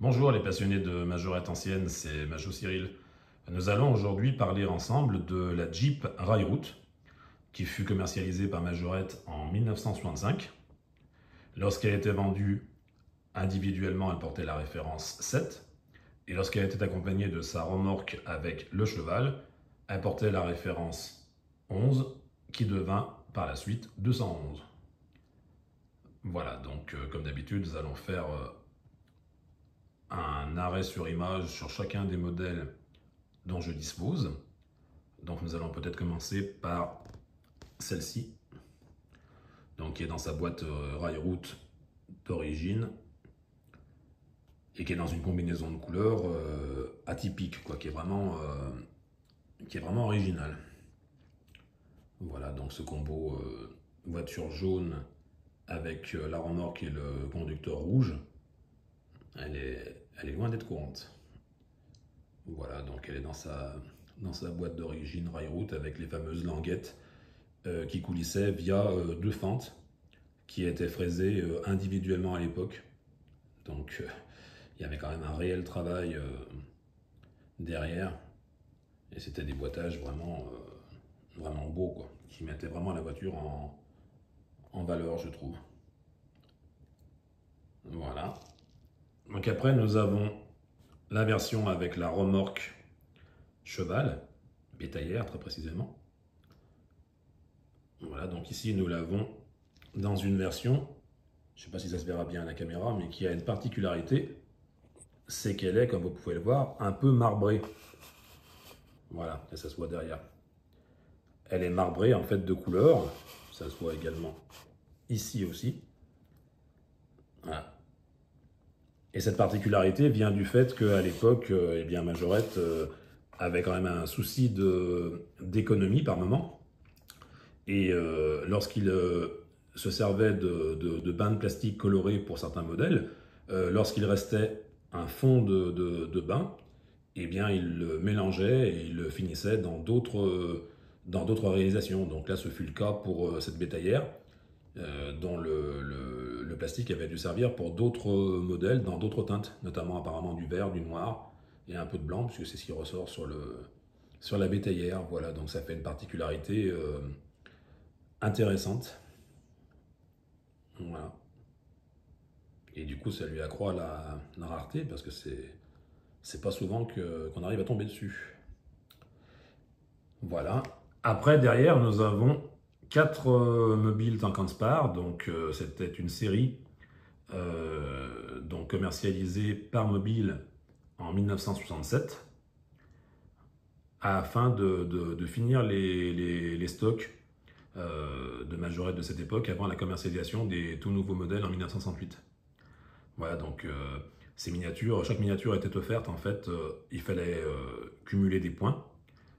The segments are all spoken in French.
Bonjour les passionnés de majorette ancienne, c'est Majo Cyril. Nous allons aujourd'hui parler ensemble de la Jeep Railroad qui fut commercialisée par Majorette en 1965. Lorsqu'elle était vendue individuellement, elle portait la référence 7 et lorsqu'elle était accompagnée de sa remorque avec le cheval, elle portait la référence 11 qui devint par la suite 211. Voilà, donc comme d'habitude, nous allons faire un arrêt sur image sur chacun des modèles dont je dispose. Donc nous allons peut-être commencer par celle-ci, donc qui est dans sa boîte Railroad d'origine et qui est dans une combinaison de couleurs atypique, quoi, qui est vraiment original. Voilà, donc ce combo voiture jaune avec la remorque et le conducteur rouge, elle est loin d'être courante. Voilà, donc elle est dans sa boîte d'origine Railroad avec les fameuses languettes qui coulissaient via deux fentes qui étaient fraisées individuellement à l'époque. Donc il y avait quand même un réel travail derrière. Et c'était des boîtages vraiment beaux, quoi, qui mettaient vraiment la voiture en valeur, je trouve. Voilà. Donc après, nous avons la version avec la remorque cheval, bétaillère très précisément. Voilà, donc ici nous l'avons dans une version, je ne sais pas si ça se verra bien à la caméra, mais qui a une particularité, c'est qu'elle est, comme vous pouvez le voir, un peu marbrée. Voilà, et ça se voit derrière. Elle est marbrée en fait de couleur, ça se voit également ici aussi. Voilà. Et cette particularité vient du fait qu'à l'époque, eh bien, Majorette avait quand même un souci d'économie par moment. Et lorsqu'il se servait de bains de plastique colorés pour certains modèles, lorsqu'il restait un fond de bain, eh bien, il le mélangeait et il le finissait dans d'autres réalisations. Donc là, ce fut le cas pour cette bétaillère, dont le plastique avait dû servir pour d'autres modèles dans d'autres teintes, notamment apparemment du vert, du noir et un peu de blanc, puisque c'est ce qui ressort sur la bétaillère. Voilà, donc ça fait une particularité intéressante. Voilà. Et du coup, ça lui accroît la rareté parce que c'est pas souvent qu'on arrive à tomber dessus. Voilà. Après, derrière, nous avons 4 mobiles Tank & Spar. Donc, c'était une série donc commercialisée par Mobile en 1967 afin de finir les stocks de Majorette de cette époque avant la commercialisation des tout nouveaux modèles en 1968. Voilà, donc ces miniatures, chaque miniature était offerte. En fait, il fallait cumuler des points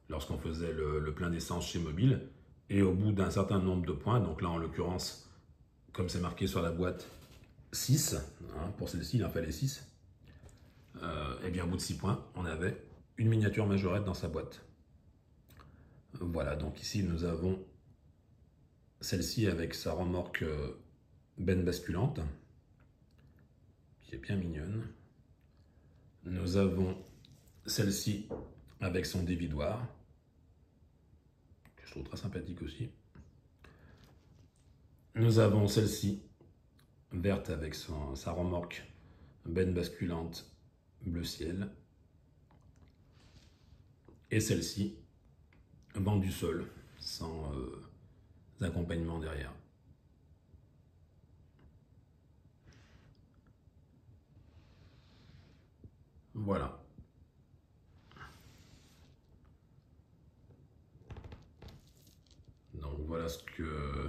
lorsqu'on faisait le plein d'essence chez Mobile. Et au bout d'un certain nombre de points, donc là en l'occurrence, comme c'est marqué sur la boîte, 6, hein, pour celle-ci il en fallait 6, et bien au bout de 6 points, on avait une miniature Majorette dans sa boîte. Voilà, donc ici nous avons celle-ci avec sa remorque benne basculante, qui est bien mignonne. Nous avons celle-ci avec son dévidoir, que je trouve très sympathique aussi. Nous avons celle-ci verte avec sa remorque benne basculante bleu ciel. Et celle-ci vent du sol, sans accompagnement derrière. Voilà. Donc voilà ce que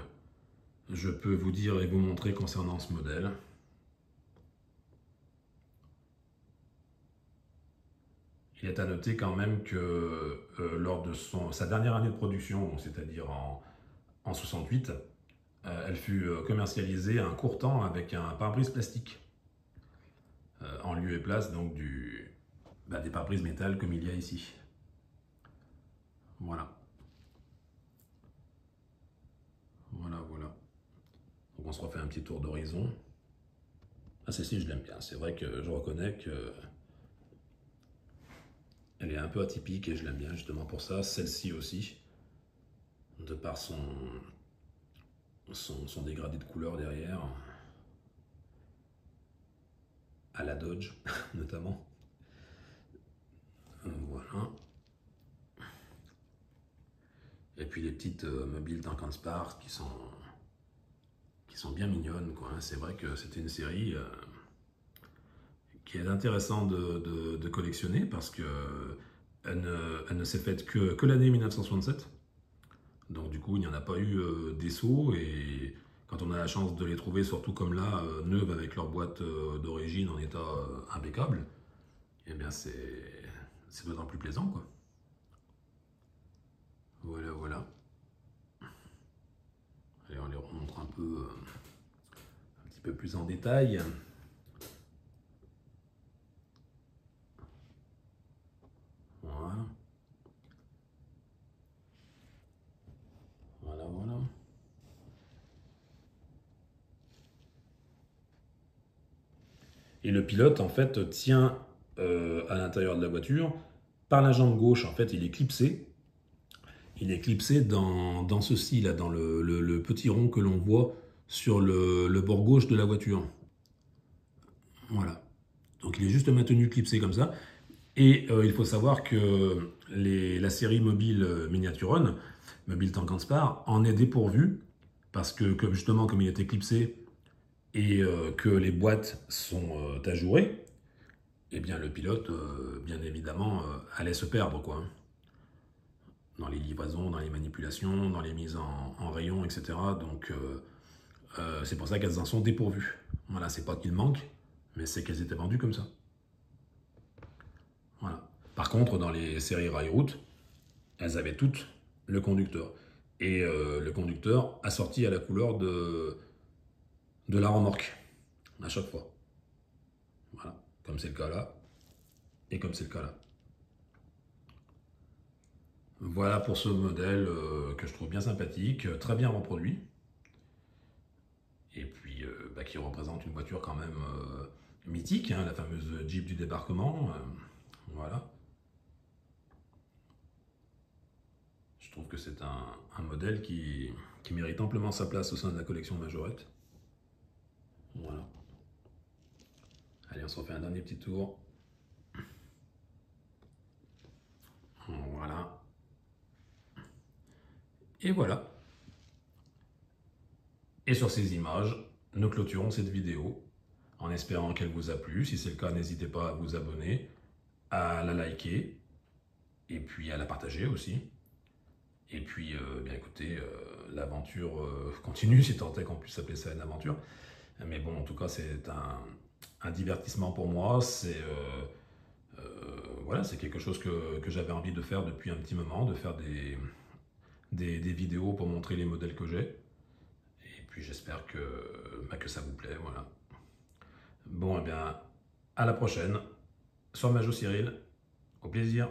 je peux vous dire et vous montrer concernant ce modèle. Il est à noter quand même que lors de sa dernière année de production, c'est-à-dire en 68, elle fut commercialisée un court temps avec un pare-brise plastique, en lieu et place donc des pare-brises métal comme il y a ici. Voilà. Voilà. Donc on se refait un petit tour d'horizon. Ah celle-ci je l'aime bien, c'est vrai que je reconnais que elle est un peu atypique et je l'aime bien justement pour ça. Celle-ci aussi, de par son dégradé de couleur derrière, à la Dodge notamment. Voilà. Et puis les petites mobiles Duncan Sparks qui sont bien mignonnes, quoi. C'est vrai que c'était une série qui est intéressante de collectionner parce que elle ne s'est faite que l'année 1967. Donc du coup, il n'y en a pas eu des sauts et quand on a la chance de les trouver, surtout comme là, neuves avec leur boîte d'origine en état impeccable, eh bien c'est d'autant plus plaisant, quoi. Voilà, voilà. Allez, on les remontre un petit peu plus en détail. Voilà. Voilà, voilà. Et le pilote, en fait, tient à l'intérieur de la voiture par la jambe gauche. En fait, il est clipsé. Il est clipsé dans ceci, là, dans le petit rond que l'on voit sur le bord gauche de la voiture. Voilà. Donc il est juste maintenu clipsé comme ça. Et il faut savoir que la série mobile Miniaturon, Mobile Tank Spar, en est dépourvue parce que justement comme il était clipsé et que les boîtes sont ajourées, eh bien le pilote, bien évidemment, allait se perdre, quoi. Dans les livraisons, dans les manipulations, dans les mises en rayon, etc. Donc c'est pour ça qu'elles en sont dépourvues. Voilà, c'est pas qu'il manque, mais c'est qu'elles étaient vendues comme ça. Voilà. Par contre, dans les séries Railroad, elles avaient toutes le conducteur. Et le conducteur assorti à la couleur de la remorque, à chaque fois. Voilà, comme c'est le cas là, et comme c'est le cas là. Voilà pour ce modèle que je trouve bien sympathique, très bien reproduit. Et puis bah, qui représente une voiture quand même mythique, hein, la fameuse Jeep du débarquement. Voilà. Je trouve que c'est un modèle qui mérite amplement sa place au sein de la collection Majorette. Voilà. Allez, on se refait un dernier petit tour. Voilà. Et voilà. Et sur ces images, nous clôturons cette vidéo en espérant qu'elle vous a plu. Si c'est le cas, n'hésitez pas à vous abonner, à la liker et puis à la partager aussi. Et puis, bien écoutez, l'aventure continue, si tant est qu'on puisse appeler ça une aventure. Mais bon, en tout cas, c'est un divertissement pour moi. Voilà, c'est quelque chose que j'avais envie de faire depuis un petit moment, de faire des vidéos pour montrer les modèles que j'ai. Et puis j'espère que ça vous plaît, voilà. Bon, eh bien, à la prochaine, sur Majo Cyril, au plaisir.